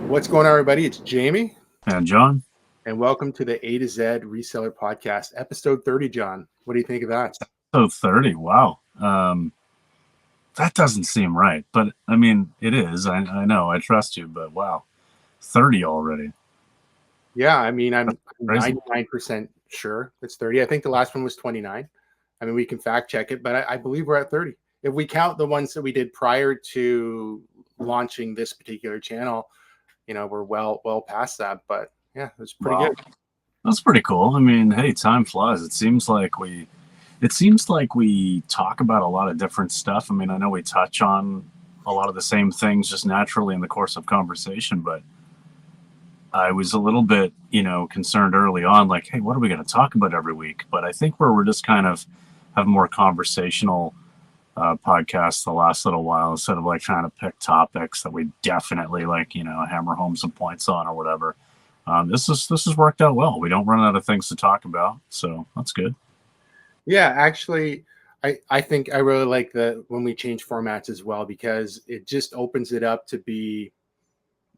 What's going on, everybody? It's Jamie, And John, and welcome to the A-To-Zed Reseller Podcast, episode 30, John. What do you think of that? so 30. Wow. That doesn't seem right, but I mean, it is. I know. I trust you, but wow, 30 already. Yeah, I mean, I'm Crazy. 99% sure it's 30. I think the last one was 29. I mean, we can fact check it, but I believe we're at 30. If we count the ones that we did prior to launching this particular channel, we're well past that. But yeah, it was pretty Wow. good. That's pretty cool. I mean, hey, time flies. It seems like we talk about a lot of different stuff. I mean, I know we touch on a lot of the same things just naturally in the course of conversation, but I was a little bit, concerned early on, like, hey, what are we going to talk about every week? But I think we're just kind of have more conversational podcasts the last little while instead of like trying to pick topics that we definitely hammer home some points on or whatever. This has worked out well. We don't run out of things to talk about, so that's good. Yeah, actually, I think I really like when we change formats as well, because it just opens it up to be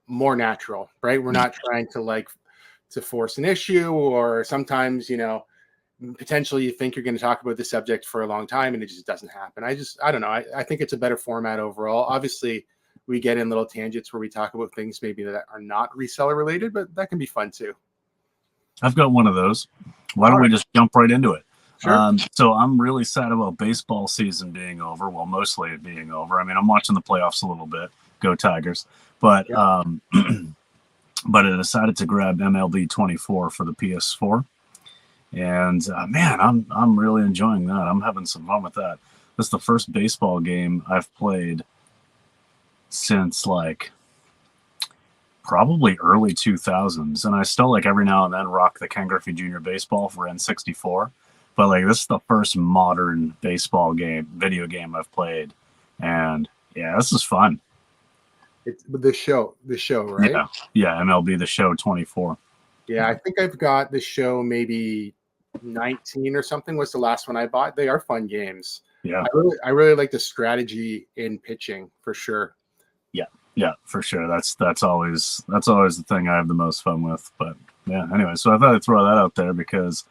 more natural, right? We're not trying to force an issue, or sometimes, potentially you think you're going to talk about the subject for a long time and it just doesn't happen. I don't know. I think it's a better format overall. Obviously, we get in little tangents where we talk about things maybe that are not reseller related, but that can be fun too. I've got one of those. Why don't we just jump right into it? Sure. So I'm really sad about baseball season being over. Well, mostly it being over. I mean, I'm watching the playoffs a little bit. Go Tigers. But Yeah. but I decided to grab MLB 24 for the PS4, and man, I'm really enjoying that. I'm having some fun with that. This is the first baseball game I've played since like probably early 2000s, and I still like every now and then rock the Ken Griffey Jr. baseball for N64. But like this is the first modern baseball video game I've played, and yeah, this is fun. It's the show, right? Yeah, MLB The Show 24. Yeah, I think I've got the show maybe 19 or something was the last one I bought. They are fun games. Yeah, I really like the strategy in pitching for sure. yeah, for sure. That's always the thing I have the most fun with. But yeah, anyway, so I thought I'd throw that out there because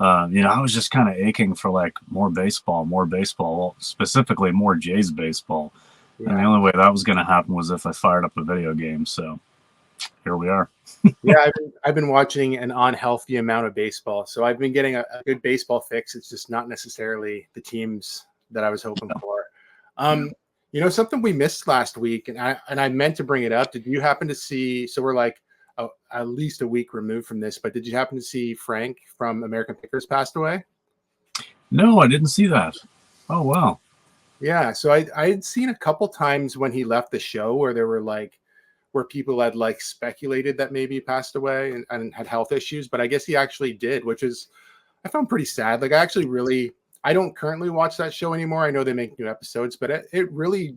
I was just kind of aching for like more baseball, specifically more Jays baseball. Yeah. And the only way that was going to happen was if I fired up a video game. So here we are. Yeah, I've been watching an unhealthy amount of baseball, so I've been getting a good baseball fix. It's just not necessarily the teams that I was hoping for. Something we missed last week, and I meant to bring it up. Did you happen to see? So we're like at least a week removed from this, but did you happen to see Frank from American Pickers passed away? No, I didn't see that. Oh wow. Yeah, so I had seen a couple times when he left the show where there were where people had speculated that maybe he passed away and had health issues, but I guess he actually did, which is I found pretty sad. Like I don't currently watch that show anymore. I know they make new episodes, but it really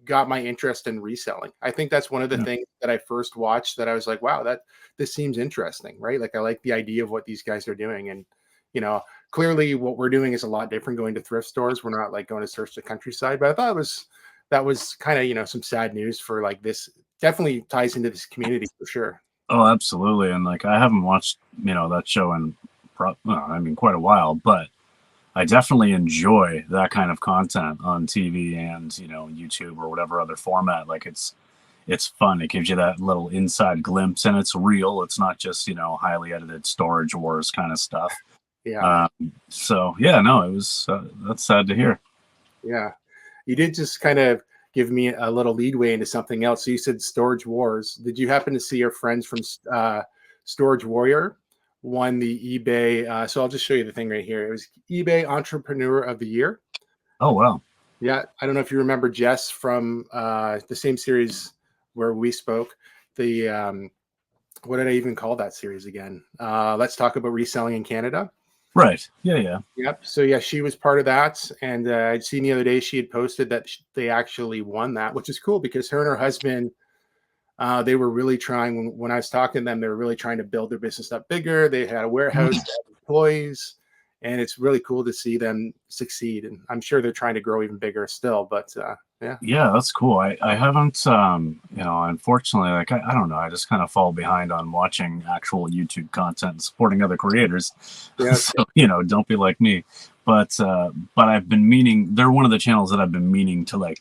got my interest in reselling. I think that's one of the things that I first watched that I was like, wow, this seems interesting, right? Like I like the idea of what these guys are doing. And, clearly what we're doing is a lot different going to thrift stores. We're not like going to search the countryside, but I thought that was kind of, some sad news for like this. Definitely ties into this community for sure. Oh, absolutely. And like I haven't watched, that show in quite a while, but I definitely enjoy that kind of content on TV and, YouTube or whatever other format. Like it's fun. It gives you that little inside glimpse and it's real. It's not just, highly edited Storage Wars kind of stuff. Yeah. So yeah, no, it was, that's sad to hear. Yeah. You did just kind of give me a little leadway into something else. So you said Storage Wars. Did you happen to see your friends from Storage Warrior won the eBay? So I'll just show you the thing right here. It was eBay Entrepreneur of the Year. Oh, wow. Yeah. I don't know if you remember Jess from the same series where we spoke. What did I even call that series again? Let's talk about reselling in Canada. Right. Yeah. Yep. So yeah, she was part of that, and I'd seen the other day she had posted that they actually won that, which is cool because her and her husband, they were really trying. When I was talking to them, they were really trying to build their business up bigger. They had a warehouse, they had employees, and it's really cool to see them succeed. And I'm sure they're trying to grow even bigger still. But Yeah. Yeah, that's cool. I haven't, unfortunately, like, I don't know. I just kind of fall behind on watching actual YouTube content and supporting other creators. Yeah. So, don't be like me. But I've been meaning, they're one of the channels that I've been meaning to, like,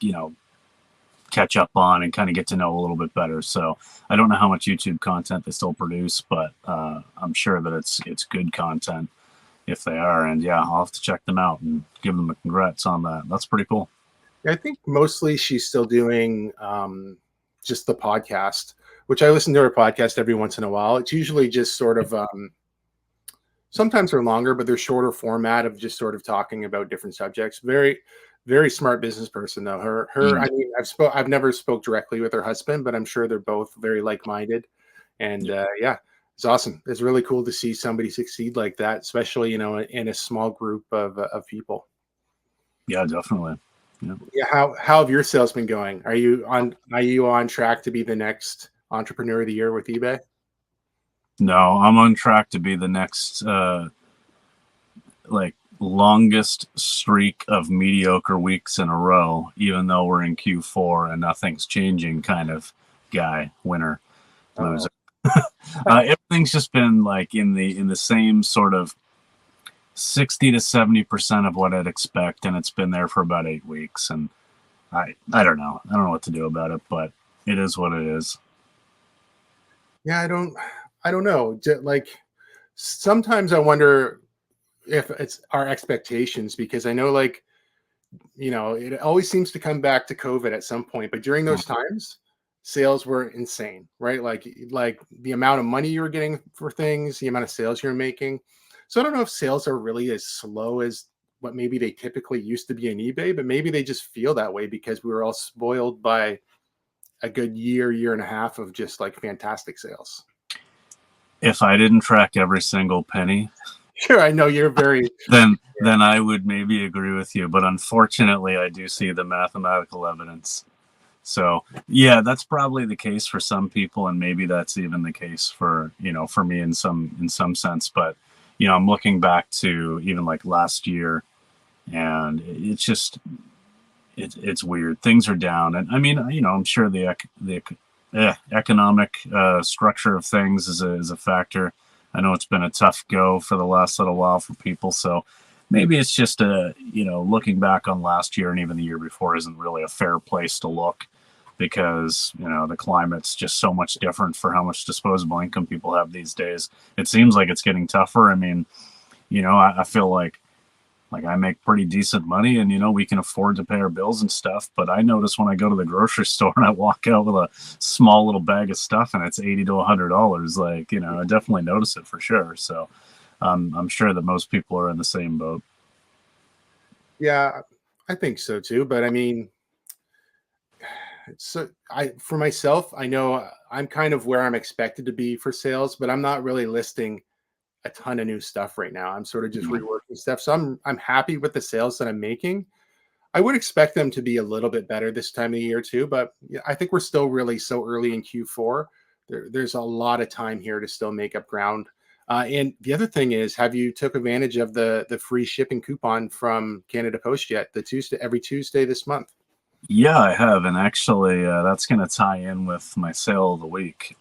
catch up on and kind of get to know a little bit better. So I don't know how much YouTube content they still produce, but I'm sure that it's good content if they are. And yeah, I'll have to check them out and give them a congrats on that. That's pretty cool. I think mostly she's still doing just the podcast, which I listen to her podcast every once in a while. It's usually just sort of sometimes they're longer, but they're shorter format of just sort of talking about different subjects. Very, very smart business person though. Mm. I mean, I've never spoke directly with her husband, but I'm sure they're both very like-minded. And yeah, it's awesome. It's really cool to see somebody succeed like that, especially, in a small group of people. Yeah, definitely. Yeah. Yeah. How have your sales been going? Are you on track to be the next entrepreneur of the year with eBay? No, I'm on track to be the next like longest streak of mediocre weeks in a row, even though we're in Q4 and nothing's changing kind of guy, winner, loser. Everything's just been like in the same sort of 60 to 70% of what I'd expect, and it's been there for about 8 weeks, and I don't know. I don't know what to do about it, but it is what it is. Yeah, I don't know. Like sometimes I wonder if it's our expectations, because I know, like, it always seems to come back to COVID at some point, but during those times, sales were insane, right? Like the amount of money you were getting for things, the amount of sales you're making. So I don't know if sales are really as slow as what maybe they typically used to be in eBay, but maybe they just feel that way because we were all spoiled by a good year and a half of just like fantastic sales. If I didn't track every single penny, Sure, I know you're very. then I would maybe agree with you, but unfortunately I do see the mathematical evidence. So yeah, that's probably the case for some people, and maybe that's even the case for for me in some sense. But I'm looking back to even like last year, and it's just it's weird. Things are down, and I mean, I'm sure the economic structure of things is a factor. I know it's been a tough go for the last little while for people, so maybe it's just looking back on last year and even the year before isn't really a fair place to look, because the climate's just so much different for how much disposable income people have these days. It seems like it's getting tougher. I mean, I feel like I make pretty decent money, and we can afford to pay our bills and stuff. But I notice when I go to the grocery store and I walk out with a small little bag of stuff and it's $80 to $100, like I definitely notice it for sure. So I'm sure that most people are in the same boat. Yeah, I think so too. But I mean, so for myself, I know I'm kind of where I'm expected to be for sales, but I'm not really listing a ton of new stuff right now. I'm sort of just reworking stuff. So I'm happy with the sales that I'm making. I would expect them to be a little bit better this time of year too, but yeah, I think we're still really so early in Q4. There's a lot of time here to still make up ground. And the other thing is, have you took advantage of the free shipping coupon from Canada Post yet? Every Tuesday this month. Yeah, I have, and actually, that's going to tie in with my sale of the week,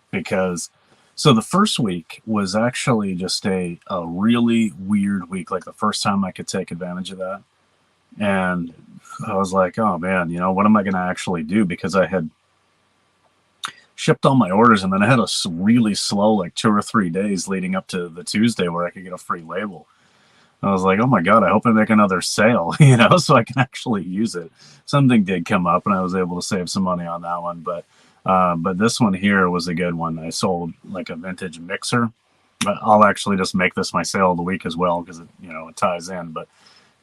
because so the first week was actually just a really weird week, like the first time I could take advantage of that, and I was like, oh man, what am I going to actually do? Because I had shipped all my orders, and then I had a really slow, like 2 or 3 days leading up to the Tuesday where I could get a free label. I was like, oh my God, I hope I make another sale, so I can actually use it. Something did come up and I was able to save some money on that one. But this one here was a good one. I sold like a vintage mixer. I'll actually just make this my sale of the week as well, because it ties in. But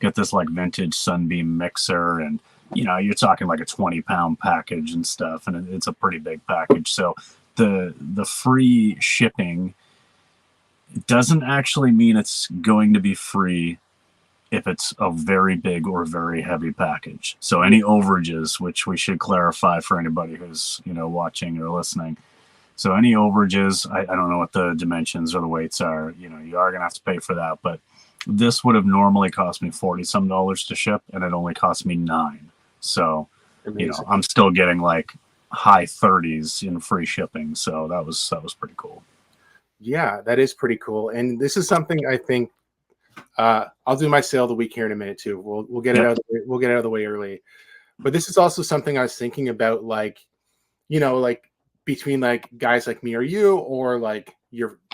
get this like vintage Sunbeam mixer, and you're talking like a 20-pound package and stuff, and it's a pretty big package. So the free shipping doesn't actually mean it's going to be free if it's a very big or very heavy package. So any overages, which we should clarify for anybody who's watching or listening. So any overages, I don't know what the dimensions or the weights are. You are gonna have to pay for that. But this would have normally cost me $40 some to ship, and it only cost me $9. So, Amazing. I'm still getting like high 30s in free shipping. So that was pretty cool. Yeah, that is pretty cool. And this is something I think I'll do my sale the week here in a minute too. We'll get it Yep. out of the way, we'll get it out of the way early. But this is also something I was thinking about, like, like between like guys like me or you, or like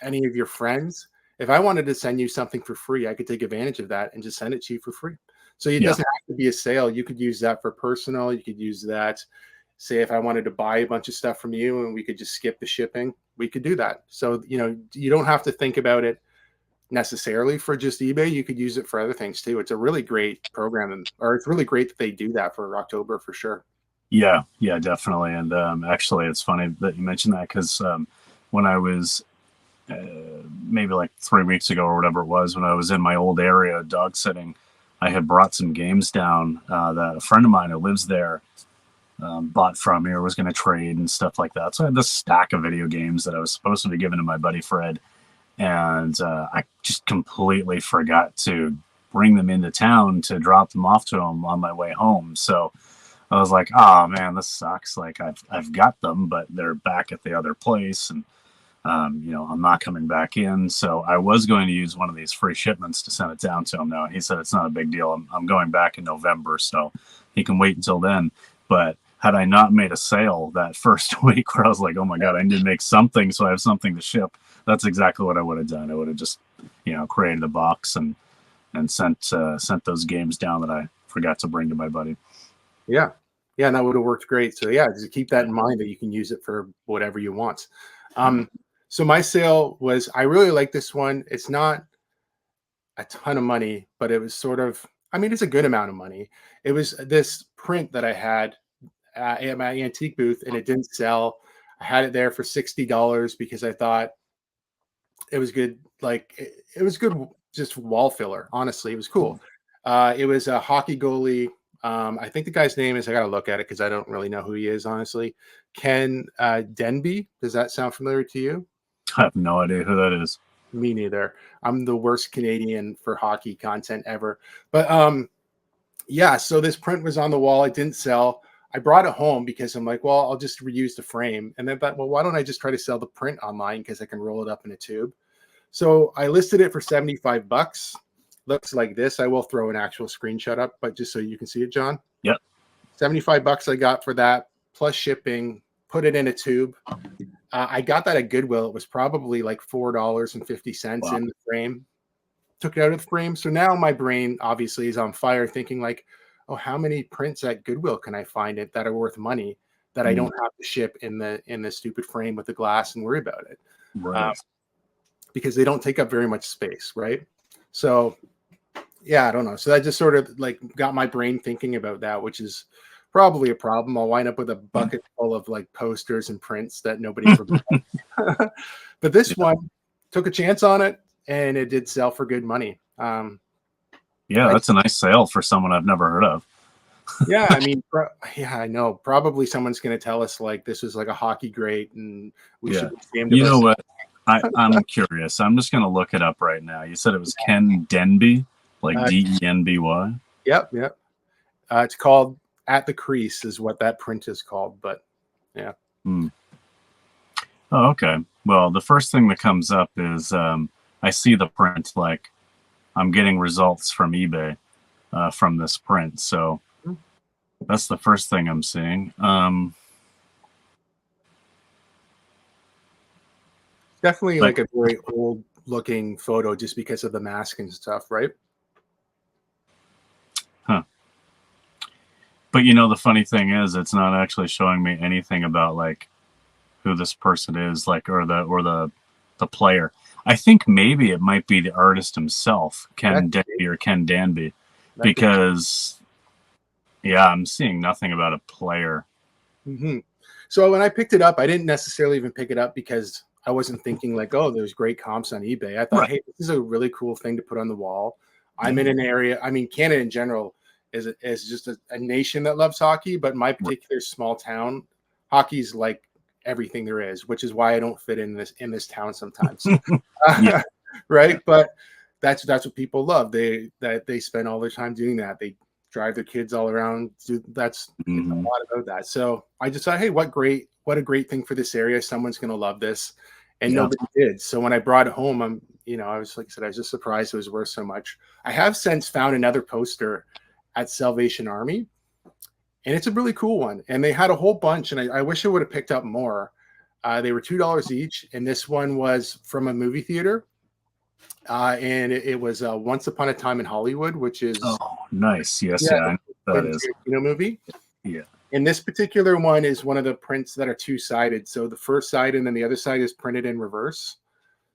any of your friends. If I wanted to send you something for free, I could take advantage of that and just send it to you for free. So it Yeah. doesn't have to be a sale. You could use that for personal. You could use that. Say if I wanted to buy a bunch of stuff from you and we could just skip the shipping, we could do that. So, you don't have to think about it necessarily for just eBay. You could use it for other things too. It's a really great program, or it's really great that they do that for October for sure. Yeah, definitely. And actually, it's funny that you mentioned that because when I was maybe like 3 weeks ago or whatever it was, when I was in my old area dog sitting, I had brought some games down that a friend of mine who lives there bought from me or was going to trade and stuff like that. So I had this stack of video games that I was supposed to be giving to my buddy Fred, and I just completely forgot to bring them into town to drop them off to him on my way home. So I was like, oh man, this sucks. Like I've got them, but they're back at the other place, and I'm not coming back in. So I was going to use one of these free shipments to send it down to him now. And he said it's not a big deal. I'm going back in November, so he can wait until then. But had I not made a sale that first week where I was like, oh my God, I need to make something so I have something to ship, that's exactly what I would have done. I would have just, created a box and sent those games down that I forgot to bring to my buddy. Yeah. Yeah. And that would have worked great. So yeah, just keep that in mind that you can use it for whatever you want. So my sale was, I really like this one. It's not a ton of money, but it was sort of, it's a good amount of money. It was this print that I had at my antique booth, and it didn't sell. I had it there for $60 because I thought it was good. Like it was good, just wall filler. Honestly, it was cool. It was a hockey goalie. I think the guy's name is, I got to look at it because I don't really know who he is, honestly. Ken Denby. Does that sound familiar to you? I have no idea who that is. Me neither. I'm the worst Canadian for hockey content ever. But yeah, so this print was on the wall. It didn't sell. I brought it home because I'm like, well, I'll just reuse the frame. And then thought, well, why don't I just try to sell the print online because I can roll it up in a tube. So I listed it for $75. Looks like this. I will throw an actual screenshot up, but just so you can see it, John. Yep. $75 I got for that, plus shipping, put it in a tube. I got that at Goodwill. It was probably like $4.50 in the frame. Took it out of the frame. So now my brain obviously is on fire thinking like, oh, how many prints at Goodwill can I find it that are worth money that I don't have to ship in the stupid frame with the glass and worry about it? Right. Because they don't take up very much space, right? So yeah, I don't know. So that just sort of like got my brain thinking about that, which is probably a problem. I'll wind up with a bucket full of like posters and prints that nobody forgot. But this one took a chance on it, and it did sell for good money. Yeah, that's a nice sale for someone I've never heard of. Yeah, yeah, I know. Probably someone's going to tell us like this was like a hockey great, and we should be ashamed of You know ourselves. what? I'm curious. I'm just going to look it up right now. You said it was Ken Denby, like Denby. Yep. It's called At the Crease is what that print is called, but yeah. Oh, okay. Well, the first thing that comes up is I see the print, like I'm getting results from eBay from this print. So that's the first thing I'm seeing. Definitely like a very old looking photo just because of the mask and stuff, right? Huh. But the funny thing is, it's not actually showing me anything about like who this person is, like or the player. I think maybe it might be the artist himself, Ken Denby or Ken Danby, because I'm seeing nothing about a player. So when I picked it up, I didn't necessarily even pick it up because I wasn't thinking like, oh, there's great comps on eBay. I thought, hey, this is a really cool thing to put on the wall. I'm in an area. Canada in general is just a nation that loves hockey, but my particular small town, hockey's like everything there is, which is why I don't fit in this town sometimes. Right? But that's what people love. They spend all their time doing that. They drive their kids all around. It's a Mhm. lot about that. So I just thought, hey, what a great thing for this area. Someone's going to love this. And Yeah. nobody did. So when I brought it home, I was, like I said, I was just surprised it was worth so much. I have since found another poster at Salvation Army, and it's a really cool one. And they had a whole bunch, and I wish I would have picked up more. They were $2 each, and this one was from a movie theater. And it was Once Upon a Time in Hollywood, which is Oh, nice. Yes, yeah, yeah, I the know what that Quentin is. Tarantino movie. Yeah. And this particular one is one of the prints that are two-sided. So the first side and then the other side is printed in reverse.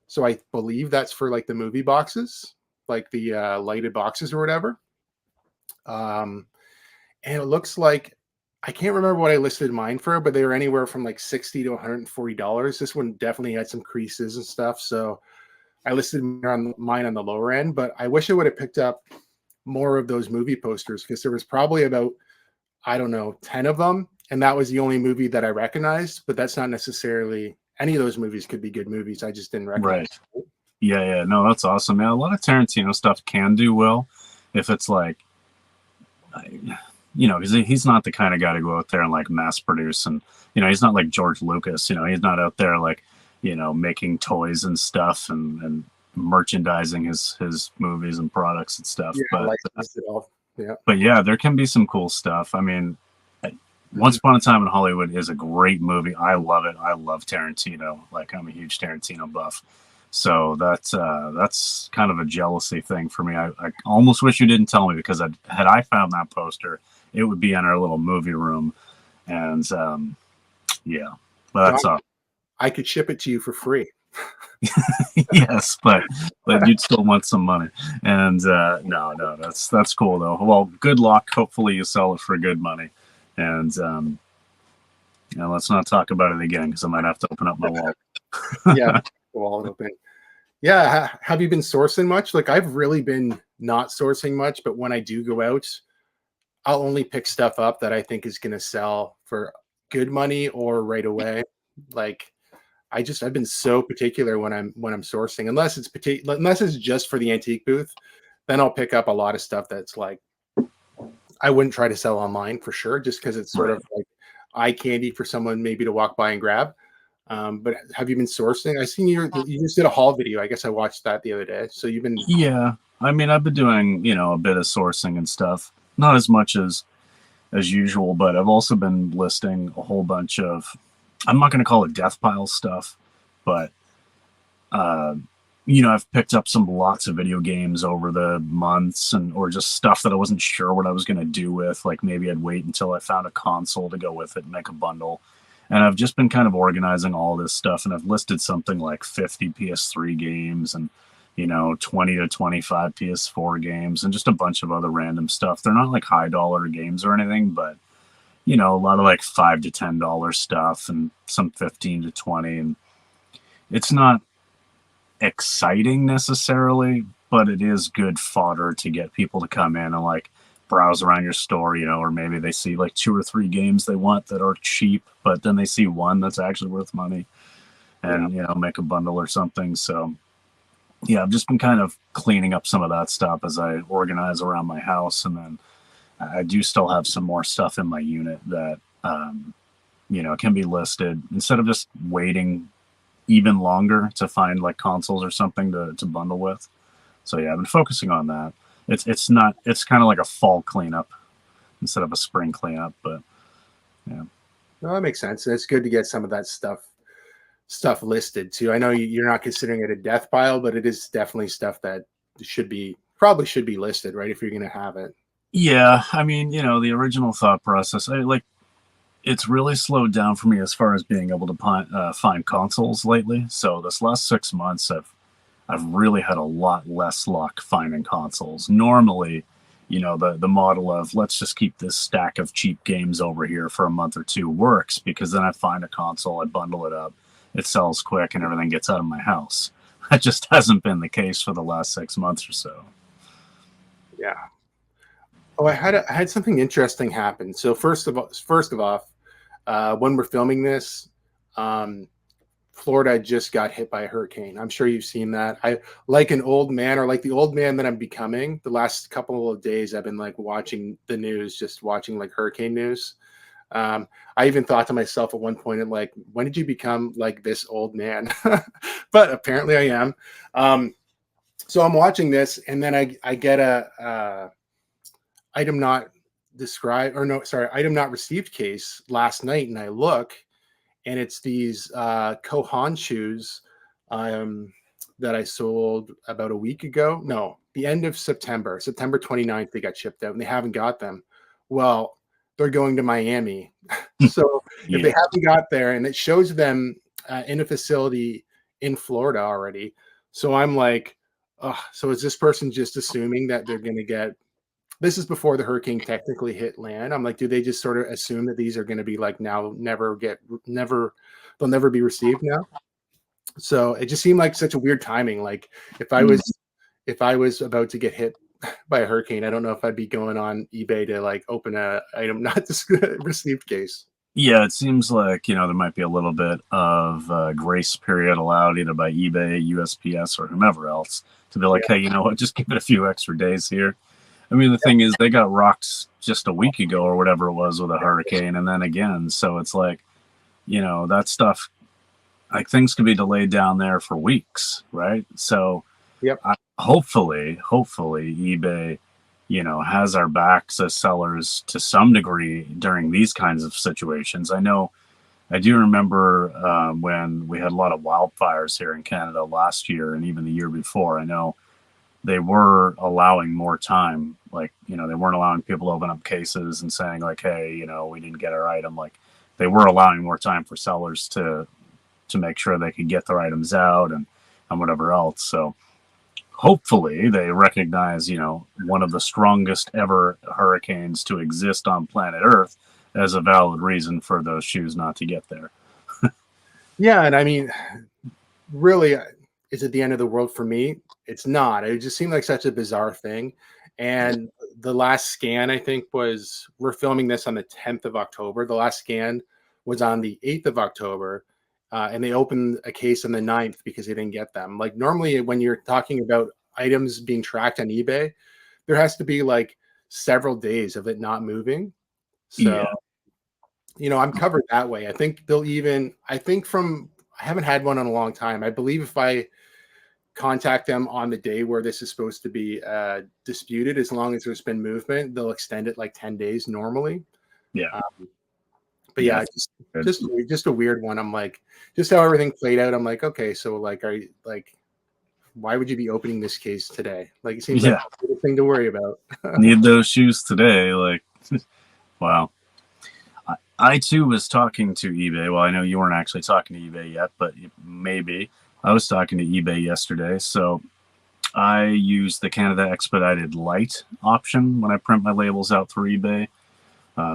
So I believe that's for like the movie boxes, like the lighted boxes or whatever. Um, and it looks like I can't remember what I listed mine for, but they were anywhere from like $60 to $140. This one definitely had some creases and stuff. So I listed mine on the lower end, but I wish I would have picked up more of those movie posters because there was probably about, I don't know, 10 of them. And that was the only movie that I recognized, but that's not necessarily any of those movies could be good movies. I just didn't recognize. Right. Yeah, yeah. No, that's awesome, man. A lot of Tarantino stuff can do well if it's like, because he's not the kind of guy to go out there and like mass produce, and he's not like George Lucas. He's not out there like making toys and stuff and merchandising his movies and products and stuff. Yeah, But licensed it all. Yeah. but yeah, there can be some cool stuff. I mean, Once Upon a Time in Hollywood is a great movie. I love it. I love Tarantino. Like, I'm a huge Tarantino buff. So that's kind of a jealousy thing for me. I almost wish you didn't tell me, because had I found that poster, it would be in our little movie room. And yeah, but that's John, I could ship it to you for free. yes, but you'd still want some money. And no, that's cool though. Well, good luck. Hopefully you sell it for good money. And let's not talk about it again, because I might have to open up my wallet. Yeah, the wallet open. Yeah, have you been sourcing much? Like, I've really been not sourcing much, but when I do go out, I'll only pick stuff up that I think is going to sell for good money or right away. Like, I've been so particular when I'm sourcing, unless it's just for the antique booth, then I'll pick up a lot of stuff that's like I wouldn't try to sell online for sure, just because it's sort of like eye candy for someone maybe to walk by and grab. But have you been sourcing? I seen you just did a haul video. I guess I watched that the other day. So you've been Yeah, I mean, I've been doing a bit of sourcing and stuff, not as much as usual, but I've also been listing a whole bunch of, I'm not going to call it death pile stuff, but I've picked up lots of video games over the months, or just stuff that I wasn't sure what I was going to do with. Like, maybe I'd wait until I found a console to go with it and make a bundle. And I've just been kind of organizing all this stuff, and I've listed something like 50 PS3 games and 20 to 25 PS4 games and just a bunch of other random stuff. They're not like high dollar games or anything, but a lot of like $5 to $10 stuff and some 15 to 20. And it's not exciting necessarily, but it is good fodder to get people to come in and like browse around your store, or maybe they see like 2 or 3 games they want that are cheap, but then they see one that's actually worth money, and make a bundle or something. So yeah, I've just been kind of cleaning up some of that stuff as I organize around my house. And then I do still have some more stuff in my unit that can be listed, instead of just waiting even longer to find like consoles or something to bundle with. So yeah, I've been focusing on that. It's kind of like a fall cleanup instead of a spring cleanup, but yeah. No, that makes sense. And it's good to get some of that stuff listed too. I know you're not considering it a death pile, but it is definitely stuff that probably should be listed, right? If you're going to have it. Yeah, I mean, the original thought process, it's really slowed down for me as far as being able to find consoles lately. So this last 6 months, I've really had a lot less luck finding consoles. Normally, the model of let's just keep this stack of cheap games over here for a month or two works, because then I find a console, I bundle it up, it sells quick, and everything gets out of my house. That just hasn't been the case for the last 6 months or so. Yeah. Oh, I had something interesting happen. So first of all, when we're filming this, Florida just got hit by a hurricane. I'm sure you've seen that. I like an old man, or like the old man that I'm becoming. The last couple of days, I've been like watching the news, just watching like hurricane news. I even thought to myself at one point, like, when did you become like this old man? But apparently I am. So I'm watching this, and then I get a item not described, or no, sorry, item not received case last night, and I look, and it's these Kohan shoes that I sold about a week ago. No, the end of September 29th, they got shipped out, and they haven't got them. Well, they're going to Miami. So if they Yeah. haven't got there, and it shows them in a facility in Florida already. So I'm like, oh, so is this person just assuming that they're going to get, this is before the hurricane technically hit land. I'm like, do they just sort of assume that these are going to be like now they'll never be received now? So it just seemed like such a weird timing. Like if I was about to get hit by a hurricane, I don't know if I'd be going on eBay to like open a item not received case. Yeah, it seems like, there might be a little bit of grace period allowed either by eBay, USPS, or whomever else to be like, Yeah. hey, you know what, just give it a few extra days here. I mean, the thing is, they got rocked just a week ago or whatever it was with a hurricane, and then again. So it's like, that stuff, like things can be delayed down there for weeks, right? So Yep. hopefully, eBay, has our backs as sellers to some degree during these kinds of situations. I do remember when we had a lot of wildfires here in Canada last year and even the year before. I know they were allowing more time. Like, they weren't allowing people to open up cases and saying like, hey, we didn't get our item. Like, they were allowing more time for sellers to make sure they could get their items out and whatever else. So hopefully they recognize, one of the strongest ever hurricanes to exist on planet Earth as a valid reason for those shoes not to get there. Yeah. And I mean, really, is it the end of the world for me? It's not. It just seemed like such a bizarre thing. And the last scan, I think, we're filming this on the 10th of October. The last scan was on the 8th of October. And they opened a case on the 9th because they didn't get them. Like normally when you're talking about items being tracked on eBay, there has to be like several days of it not moving. So, Yeah. I'm covered that way. I haven't had one in a long time. I believe if I contact them on the day where this is supposed to be disputed, as long as there's been movement, they'll extend it like 10 days normally. Yeah. But yeah, just a weird one. I'm like, just how everything played out. I'm like, okay, so like, why would you be opening this case today? Like, it seems like a thing to worry about. Need those shoes today. Like, wow. I too was talking to eBay. Well, I know you weren't actually talking to eBay yet, but maybe. I was talking to eBay yesterday. So I use the Canada Expedited Lite option when I print my labels out through eBay.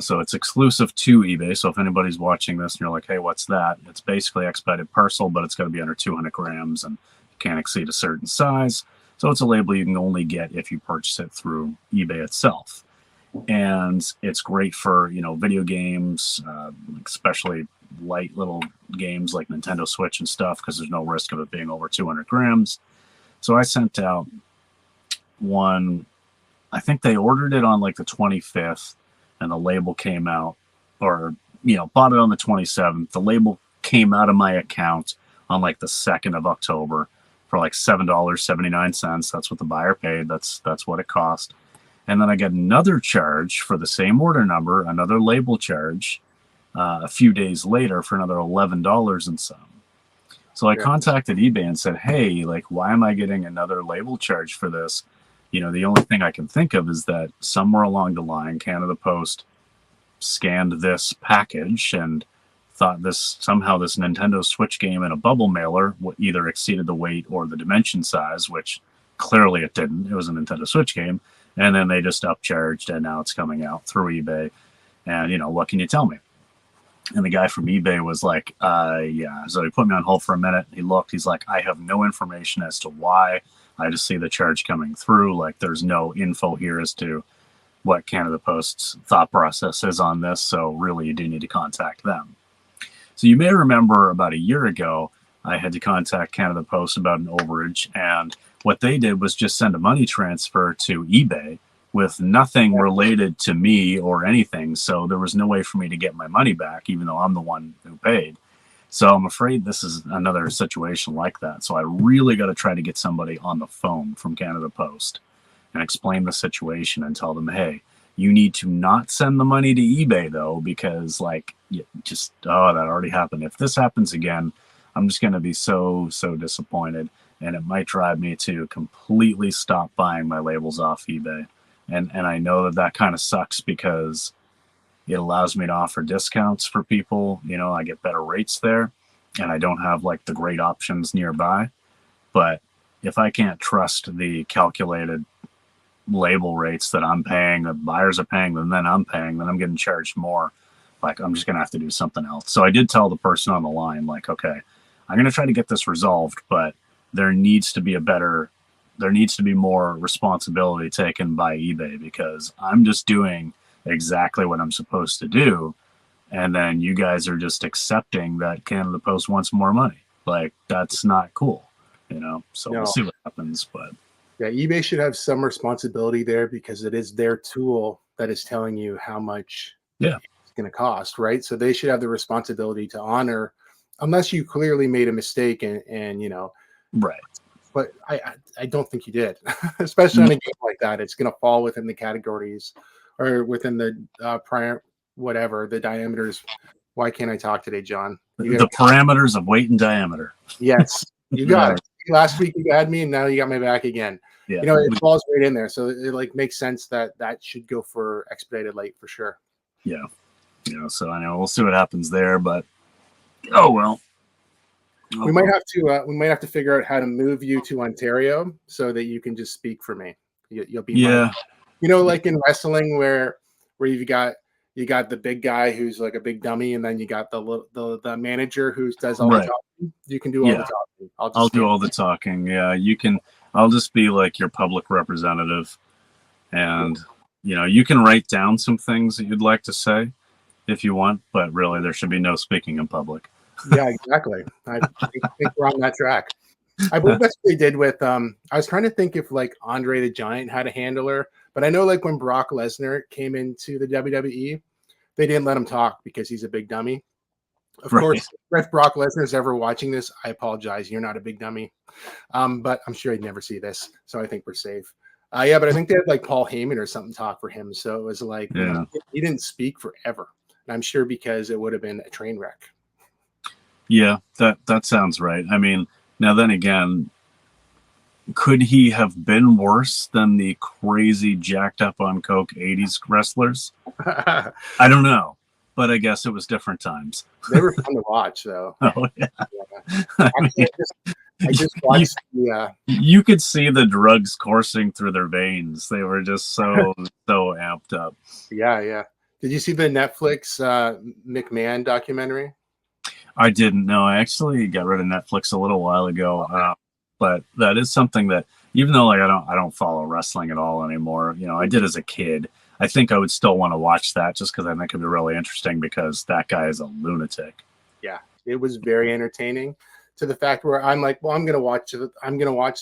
So it's exclusive to eBay. So if anybody's watching this and you're like, hey, what's that? It's basically expedited parcel, but it's got to be under 200 grams and can't exceed a certain size. So it's a label you can only get if you purchase it through eBay itself. And it's great for, video games, especially light little games like Nintendo Switch and stuff, because there's no risk of it being over 200 grams. So I sent out one, I think they ordered it on like the 25th. And the label came out, or, bought it on the 27th. The label came out of my account on like the 2nd of October for like $7.79. That's what the buyer paid. That's what it cost. And then I get another charge for the same order number, another label charge a few days later for another $11 and some. So I contacted eBay and said, hey, like, why am I getting another label charge for this? The only thing I can think of is that somewhere along the line, Canada Post scanned this package and thought somehow this Nintendo Switch game in a bubble mailer either exceeded the weight or the dimension size, which clearly it didn't. It was a Nintendo Switch game. And then they just upcharged, and now it's coming out through eBay. And, what can you tell me? And the guy from eBay was like, yeah. So he put me on hold for a minute. He looked. He's like, I have no information as to why. I just see the charge coming through. Like, there's no info here as to what Canada Post's thought process is on this. So really, you do need to contact them. So you may remember about a year ago, I had to contact Canada Post about an overage, and what they did was just send a money transfer to eBay with nothing related to me or anything. So there was no way for me to get my money back, even though I'm the one who paid. So I'm afraid this is another situation like that. So I really got to try to get somebody on the phone from Canada Post and explain the situation and tell them, hey, you need to not send the money to eBay though, because like, just, oh, that already happened. If this happens again, I'm just going to be so disappointed, and it might drive me to completely stop buying my labels off eBay. And I know that kind of sucks because it allows me to offer discounts for people. You know, I get better rates there, and I don't have like the great options nearby. But if I can't trust the calculated label rates that I'm paying, the buyers are paying, and then I'm paying, then I'm getting charged more. Like, I'm just going to have to do something else. So I did tell the person on the line, like, okay, I'm going to try to get this resolved, but there needs to be more responsibility taken by eBay, because I'm just doing exactly what I'm supposed to do. And then you guys are just accepting that Canada Post wants more money. Like, that's not cool, you know? So we'll see what happens, but yeah, eBay should have some responsibility there, because it is their tool that is telling you how much it's going to cost, right? So they should have the responsibility to honor, unless you clearly made a mistake and you know, right. But I don't think you did, especially on a game like that. It's going to fall within the categories or within the prior, whatever the diameters. Why can't I talk today, John? The parameters of weight and diameter. Yes, you got it. Last week you had me, and now you got my back again. Yeah. You know, it falls right in there, so it like makes sense that should go for expedited late for sure. Yeah, you know, so I know we'll see what happens there, but oh well. We might have to figure out how to move you to Ontario so that you can just speak for me. You'll be you know, like in wrestling where you got the big guy who's like a big dummy, and then you got the manager who does all the talking. You can do all the talking. I'll do all the talking. Yeah, you can. I'll just be like your public representative, and you know, you can write down some things that you'd like to say if you want, but really there should be no speaking in public. Yeah, exactly. I think we're on that track. I believe that's what they did with I was trying to think if like Andre the Giant had a handler, but I know like when Brock Lesnar came into the WWE, they didn't let him talk because he's a big dummy. Of course, if Brock Lesnar's ever watching this, I apologize. You're not a big dummy. But I'm sure he'd never see this, so I think we're safe. Yeah, but I think they had like Paul Heyman or something talk for him, so it was like you know, he didn't speak forever. And I'm sure because it would have been a train wreck. Yeah, that sounds right. I mean, now then again, could he have been worse than the crazy jacked up on coke 80s wrestlers? I don't know, but I guess it was different times. They were fun to watch, though. Oh yeah. I just watched you could see the drugs coursing through their veins. They were just so amped up. Yeah. Did you see the Netflix McMahon documentary? I didn't know. I actually got rid of Netflix a little while ago, but that is something that, even though like I don't follow wrestling at all anymore, you know, I did as a kid. I think I would still want to watch that just because I think it'd be really interesting, because that guy is a lunatic. Yeah, it was very entertaining, to the fact where I'm like, well, I'm gonna watch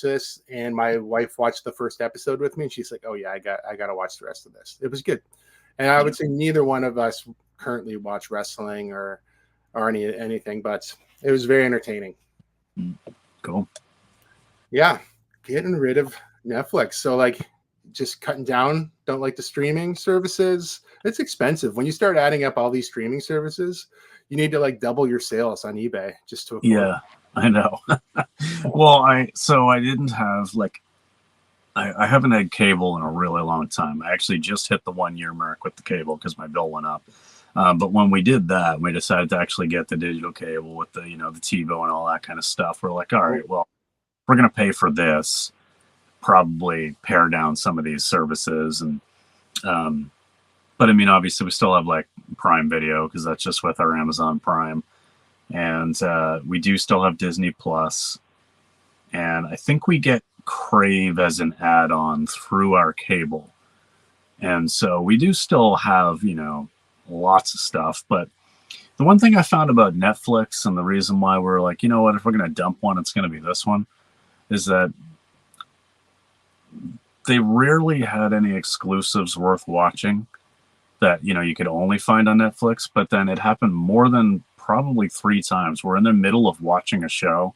this, and my wife watched the first episode with me, and she's like, oh yeah, I gotta watch the rest of this. It was good, and I would say neither one of us currently watch wrestling or anything, but it was very entertaining. Cool. Yeah, getting rid of Netflix. So like just cutting down, don't like the streaming services. It's expensive. When you start adding up all these streaming services, you need to like double your sales on eBay just to afford it. I know. Well, I didn't have like, I haven't had cable in a really long time. I actually just hit the 1 year mark with the cable because my bill went up. But when we did that, we decided to actually get the digital cable with the, you know, the TiVo and all that kind of stuff. We're like, all right, well, we're going to pay for this, probably pare down some of these services. And, but I mean, obviously we still have like Prime Video, because that's just with our Amazon Prime. And we do still have Disney Plus. And I think we get Crave as an add-on through our cable. And so we do still have, you know, lots of stuff, but The one thing I found about Netflix, and the reason why we're like, you know what, if we're going to dump one, it's going to be this one, is that they rarely had any exclusives worth watching that, you know, you could only find on Netflix. But then it happened more than probably 3 times. We're in the middle of watching a show,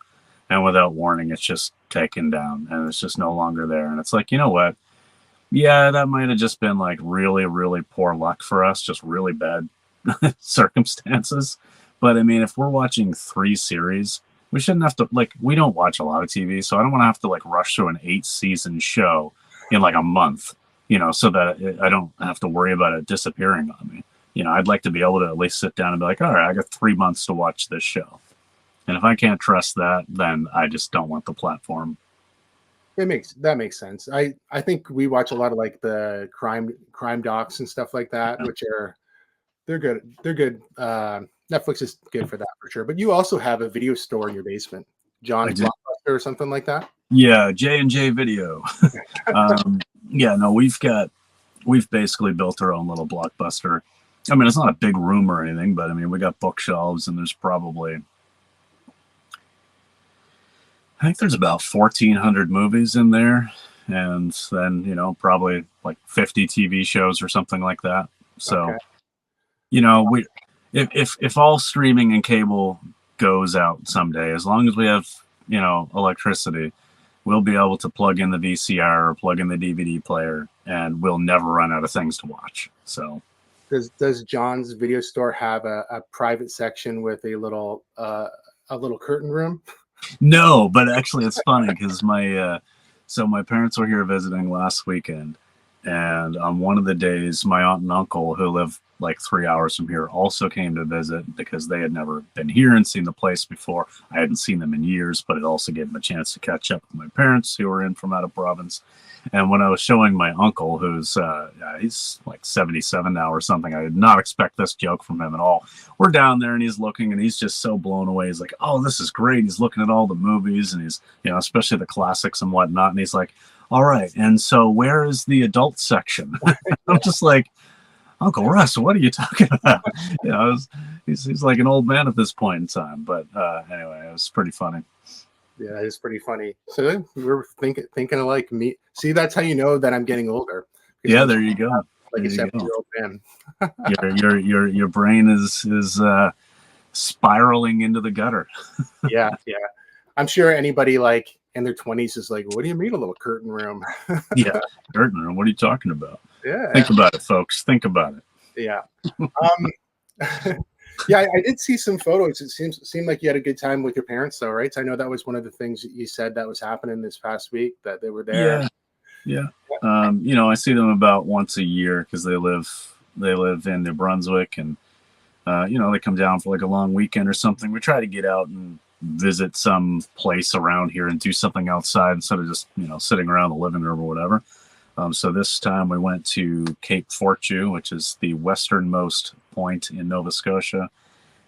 and without warning, it's just taken down and it's just no longer there. And it's like, you know what? Yeah, that might have just been like really, really poor luck for us, just really bad circumstances. But I mean, if we're watching 3 series, we shouldn't have to, like, we don't watch a lot of TV, so I don't want to have to like rush through an 8-season show in like a month, you know, so that I don't have to worry about it disappearing on me. You know, I'd like to be able to at least sit down and be like, all right, I got 3 months to watch this show. And if I can't trust that, then I just don't want the platform. That makes sense. I think we watch a lot of like the crime docs and stuff like that, which are they're good. They're good. Netflix is good for that for sure. But you also have a video store in your basement, John's Blockbuster or something like that. Yeah, J&J Video. Yeah, no, we've basically built our own little Blockbuster. I mean, it's not a big room or anything, but I mean, we got bookshelves, and there's probably, I think there's about 1,400 movies in there, and then, you know, probably like 50 TV shows or something like that. So, okay. You know, if all streaming and cable goes out someday, as long as we have, you know, electricity, we'll be able to plug in the VCR or plug in the DVD player, and we'll never run out of things to watch. So, does John's video store have a private section with a little curtain room? No, but actually it's funny because my parents were here visiting last weekend, and on one of the days, my aunt and uncle, who live like 3 hours from here, also came to visit because they had never been here and seen the place before. I hadn't seen them in years, but it also gave them a chance to catch up with my parents, who were in from out of province. And when I was showing my uncle, who's he's like 77 now or something, I did not expect this joke from him at all. We're down there and he's looking, and he's just so blown away. He's like, "Oh, this is great." He's looking at all the movies, and he's, you know, especially the classics and whatnot. And he's like, "All right, and so where is the adult section?" I'm just like, "Uncle Russ, what are you talking about?" You know, he's like an old man at this point in time. But anyway, it was pretty funny. Yeah, it's pretty funny. So we're thinking alike. Me, see, that's how you know that I'm getting older. Yeah, there you go. Like a 70-year-old man. your brain is spiraling into the gutter. Yeah. I'm sure anybody like in their 20s is like, "What do you mean a little curtain room?" Yeah, curtain room. What are you talking about? Yeah. Think about it, folks. Think about it. Yeah. Yeah, I did see some photos. It seemed like you had a good time with your parents, though, right? So I know that was one of the things that you said that was happening this past week, that they were there. Yeah. You know, I see them about once a year because they live in New Brunswick, and you know, they come down for like a long weekend or something. We try to get out and visit some place around here and do something outside instead of just, you know, sitting around the living room or whatever. So this time we went to Cape Fortune, which is the westernmost point in Nova Scotia.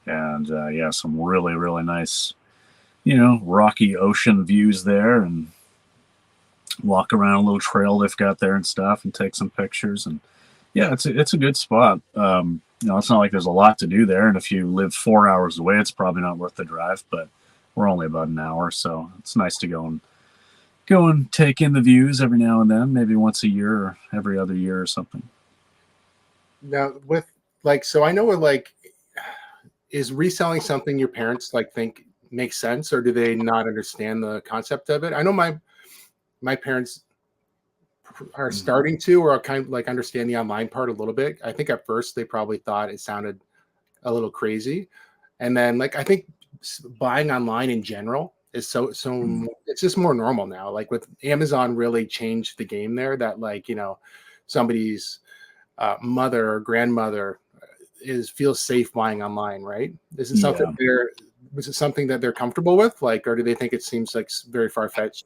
And yeah, some really, really nice, you know, rocky ocean views there, and walk around a little trail they've got there and stuff, and take some pictures. And yeah, it's a good spot. You know, it's not like there's a lot to do there. And if you live 4 hours away, it's probably not worth the drive, but we're only about an hour. So it's nice to go and take in the views every now and then, maybe once a year or every other year or something. Now, with like, so I know, like, is reselling something your parents like think makes sense, or do they not understand the concept of it? I know my parents are starting to, or kind of like understand the online part a little bit. I think at first they probably thought it sounded a little crazy, and then like I think buying online in general is so it's just more normal now. Like with Amazon really changed the game there, that like, you know, somebody's mother or grandmother feels safe buying online, right? Is it something that they're comfortable with, like, or do they think it seems like very far-fetched?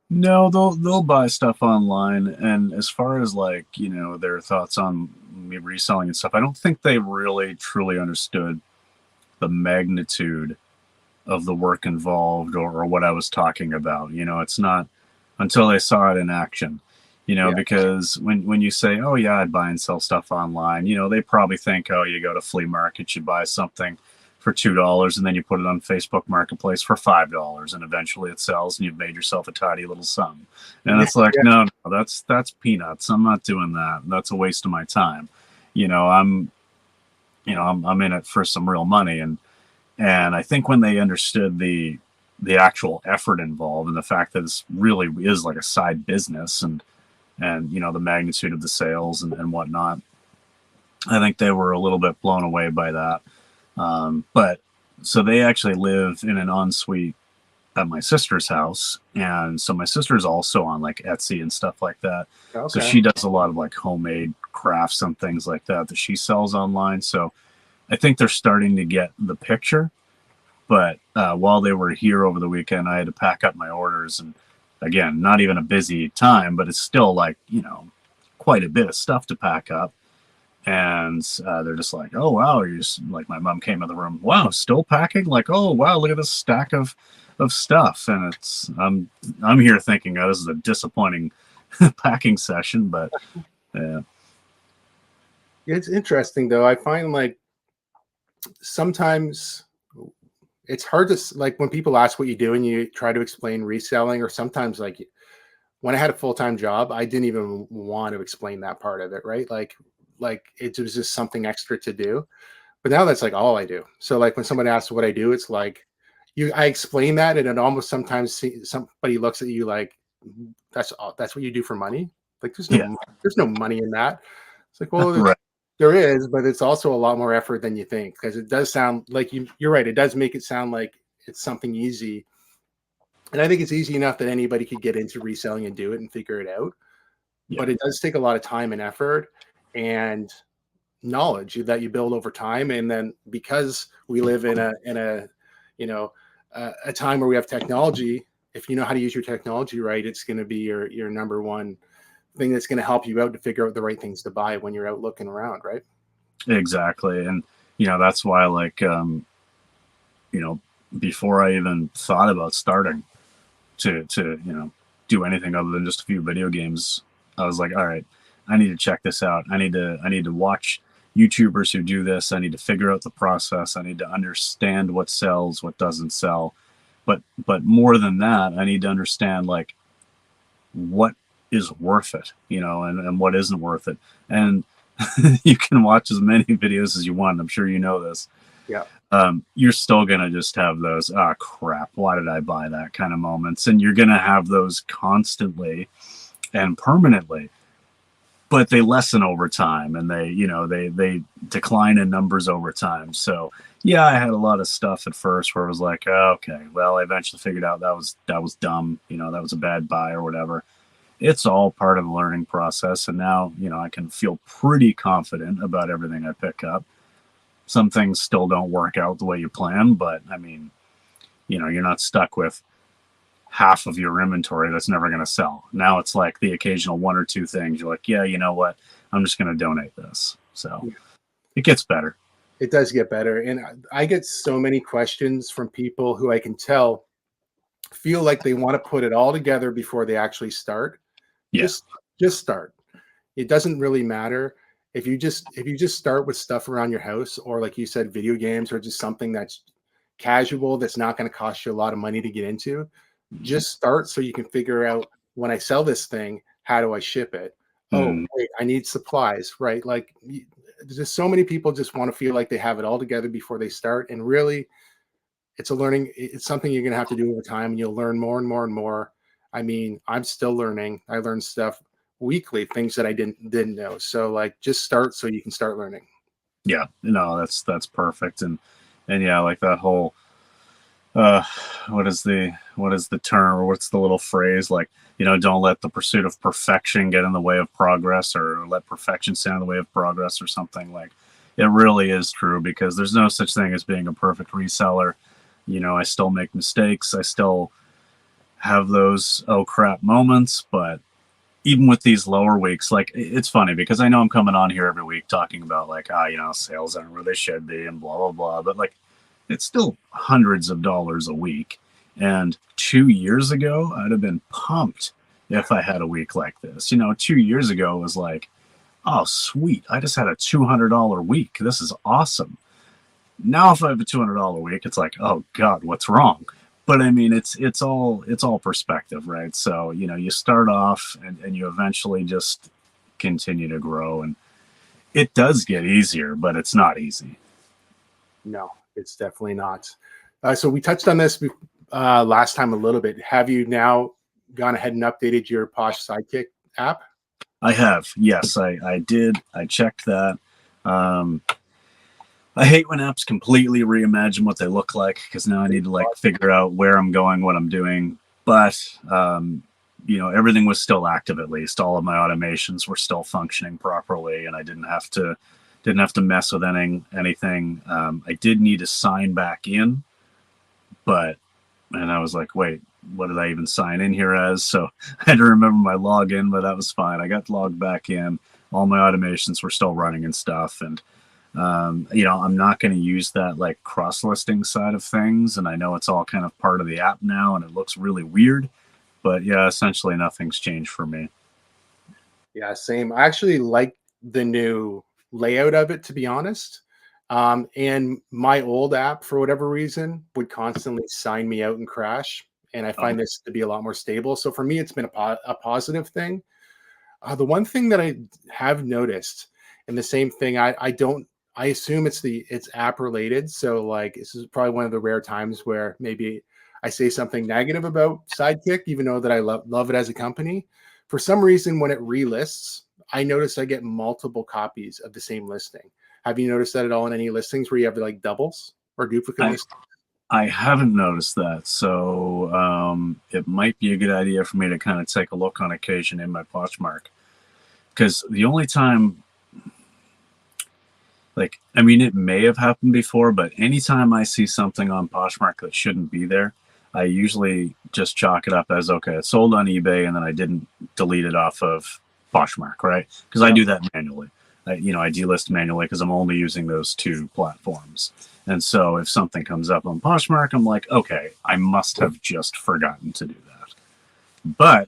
No, they'll buy stuff online, and as far as like, you know, their thoughts on me reselling and stuff, I don't think they really truly understood the magnitude of the work involved, or what I was talking about. You know, it's not until they saw it in action, you know, because when you say, "Oh yeah, I'd buy and sell stuff online," you know, they probably think, "Oh, you go to flea market, you buy something for $2, and then you put it on Facebook Marketplace for $5, and eventually it sells, and you've made yourself a tidy little sum. And it's like, no, that's peanuts. I'm not doing that. That's a waste of my time. I'm in it for some real money, and I think when they understood the actual effort involved and the fact that this really is like a side business, and the magnitude of the sales and whatnot, I think they were a little bit blown away by that. But so they actually live in an ensuite at my sister's house, and so my sister's also on like Etsy and stuff like that. Okay. So she does a lot of like homemade crafts and things like that she sells online. So I think they're starting to get the picture. But while they were here over the weekend, I had to pack up my orders, and again, not even a busy time, but it's still like, quite a bit of stuff to pack up. And they're just like, oh, wow. You're just like, my mom came in the room. Wow. Still packing? Like, oh, wow. Look at this stack of stuff. And I'm here thinking, oh, this is a disappointing packing session, but yeah. It's interesting though. I find like sometimes it's hard to, like, when people ask what you do and you try to explain reselling, or sometimes like when I had a full-time job, I didn't even want to explain that part of it. Right. Like it was just something extra to do, but now that's like all I do. So like when someone asks what I do, it's like I explain that, and it almost sometimes somebody looks at you like, that's what you do for money. Like there's no money in that. It's like, well, right. There is, but it's also a lot more effort than you think, because it does sound like you're right. It does make it sound like it's something easy. And I think it's easy enough that anybody could get into reselling and do it and figure it out. Yeah. But it does take a lot of time and effort and knowledge that you build over time. And then because we live in a time where we have technology, if you know how to use your technology right, it's going to be your number one thing that's going to help you out to figure out the right things to buy when you're out looking around, right? Exactly. And that's why, like, before I even thought about starting to do anything other than just a few video games, I was like, all right, I need to check this out. I need to watch YouTubers who do this. I need to figure out the process. I need to understand what sells, what doesn't sell. But more than that, I need to understand like what is worth it, and what isn't worth it. And you can watch as many videos as you want. I'm sure you know this. Yeah. You're still going to just have those, oh, crap, why did I buy that kind of moments? And you're going to have those constantly and permanently. But they lessen over time, and they decline in numbers over time. So yeah, I had a lot of stuff at first where it was like, oh, okay, well, I eventually figured out that was dumb. That was a bad buy or whatever. It's all part of the learning process. And now, I can feel pretty confident about everything I pick up. Some things still don't work out the way you plan, but I mean, you're not stuck with half of your inventory that's never going to sell. Now it's like the occasional one or two things. You're like, yeah, you know what? I'm just going to donate this. So it gets better. It does get better. And I get so many questions from people who I can tell feel like they want to put it all together before they actually start. Yeah. Just start. It doesn't really matter. If you just start with stuff around your house, or like you said, video games, or just something that's casual, that's not going to cost you a lot of money to get into, just start so you can figure out, when I sell this thing, how do I ship it? Oh, wait, I need supplies, right? Like, there's so many people just want to feel like they have it all together before they start. And really, it's something you're going to have to do over time, and you'll learn more and more and more. I mean, I'm still learning. I learn stuff weekly, things that I didn't know. So like, just start so you can start learning. Yeah, no, that's perfect. And yeah, like that whole, what is the term, or what's the little phrase? Like, don't let the pursuit of perfection get in the way of progress, or let perfection stand in the way of progress, or something. Like, it really is true, because there's no such thing as being a perfect reseller. I still make mistakes. I still have those oh crap moments, but even with these lower weeks, like, it's funny because I know I'm coming on here every week talking about like, sales aren't where they should be and blah, blah, blah. But like, it's still hundreds of dollars a week. And 2 years ago, I'd have been pumped if I had a week like this. 2 years ago it was like, oh, sweet, I just had a $200 week. This is awesome. Now, if I have a $200 week, it's like, oh God, what's wrong? But I mean, it's all perspective, right? So, you know, you start off and you eventually just continue to grow, and it does get easier, but it's not easy. No, it's definitely not. So we touched on this last time a little bit. Have you now gone ahead and updated your Posh Sidekick app? I have, yes, I did. I checked that. I hate when apps completely reimagine what they look like, because now I need to like figure out where I'm going, what I'm doing. But you know, everything was still active. At least all of my automations were still functioning properly, and I didn't have to mess with anything. I did need to sign back in, and I was like, wait, what did I even sign in here as? So I had to remember my login, but that was fine. I got logged back in. All my automations were still running and stuff, and you know, I'm not going to use that like cross-listing side of things, and I know it's all kind of part of the app now, and it looks really weird, but yeah, essentially nothing's changed for me. Yeah, same. I actually like the new layout of it, to be honest. And my old app, for whatever reason, would constantly sign me out and crash. And I find this to be a lot more stable. So for me, it's been a positive thing. The one thing that I have noticed, and the same thing, I assume it's app related. So like this is probably one of the rare times where maybe I say something negative about Sidekick, even though that I love it as a company. For some reason, when it relists, I notice I get multiple copies of the same listing. Have you noticed that at all in any listings where you have like doubles or duplicate listings? I haven't noticed that, so it might be a good idea for me to kind of take a look on occasion in my Poshmark, because the only time, like, I mean, it may have happened before, but anytime I see something on Poshmark that shouldn't be there, I usually just chalk it up as, okay, it's sold on eBay, and then I didn't delete it off of Poshmark, right? Because I do that manually. You know, I delist manually because I'm only using those two platforms. And so if something comes up on Poshmark, I'm like, okay, I must have just forgotten to do that. But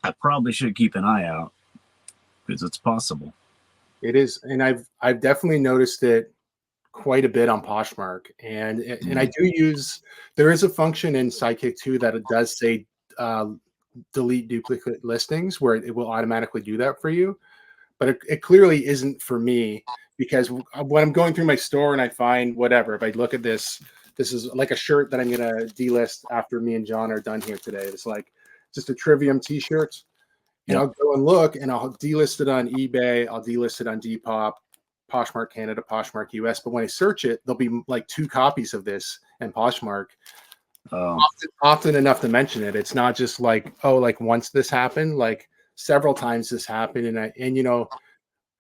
I probably should keep an eye out, because it's possible. It is, and I've definitely noticed it quite a bit on Poshmark, and I do use. There is a function in Sidekick too that it does say delete duplicate listings, where it will automatically do that for you. But it clearly isn't for me, because when I'm going through my store and I find whatever, if I look at this is like a shirt that I'm gonna delist after me and John are done here today. It's like just a Trivium T-shirt. And Yep. I'll go and look, and I'll delist it on eBay. I'll delist it on Depop, Poshmark Canada, Poshmark US. But when I search it, there'll be like 2 copies of this in Poshmark. Often enough to mention it. It's not just like, oh, like once this happened, like several times this happened. And you know,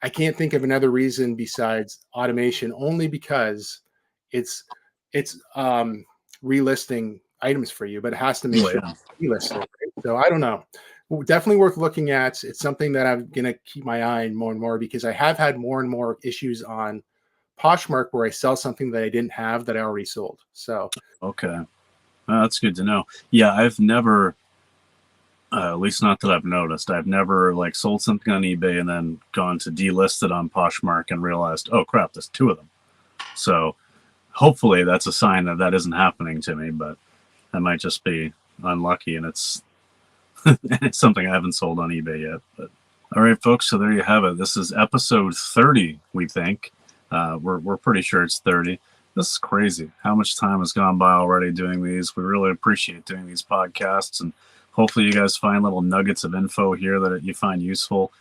I can't think of another reason besides automation, only because it's relisting items for you, but it has to make sure relist it. Right? So I don't know. Definitely worth looking at. It's something that I'm gonna keep my eye on more and more, because I have had more and more issues on Poshmark where I sell something that I didn't have that I already sold. So Okay. That's good to know. Yeah, I've never, at least not that I've noticed, I've never like sold something on eBay and then gone to delist it on Poshmark and realized, oh crap, there's 2 of them. So hopefully that's a sign that that isn't happening to me, but I might just be unlucky, and it's it's something I haven't sold on eBay yet. But all right, folks, so there you have it. This is episode 30, we think. We're pretty sure it's 30. This is crazy how much time has gone by already doing these. We really appreciate doing these podcasts, and hopefully you guys find little nuggets of info here that you find useful.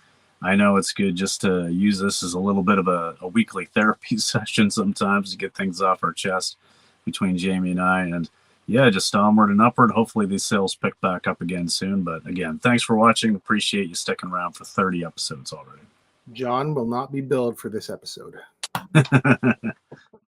I know it's good just to use this as a little bit of a weekly therapy session sometimes to get things off our chest between Jamie and I. And yeah, just onward and upward. Hopefully these sales pick back up again soon. But again, thanks for watching. Appreciate you sticking around for 30 episodes already. John will not be billed for this episode.